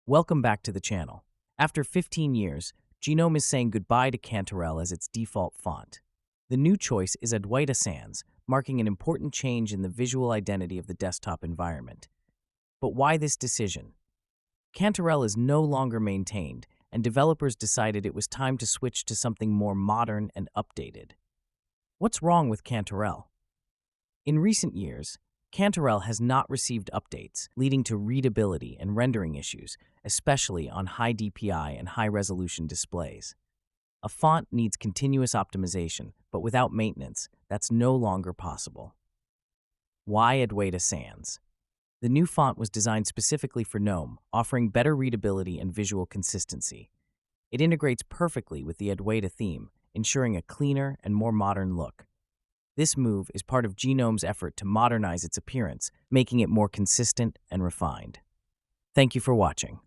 Welcome back to the channel. After 15 years, GNOME is saying goodbye to Cantarell as its default font. The new choice is Adwaita Sans, marking an important change in the visual identity of the desktop environment. But why this decision? Cantarell is no longer maintained, and developers decided it was time to switch to something more modern and updated. What's wrong with Cantarell? In recent years, Cantarell has not received updates, leading to readability and rendering issues, especially on high DPI and high-resolution displays. A font needs continuous optimization, but without maintenance, that's no longer possible. Why Adwaita Sans? The new font was designed specifically for GNOME, offering better readability and visual consistency. It integrates perfectly with the Adwaita theme, ensuring a cleaner and more modern look. This move is part of GNOME's effort to modernize its appearance, making it more consistent and refined. Thank you for watching.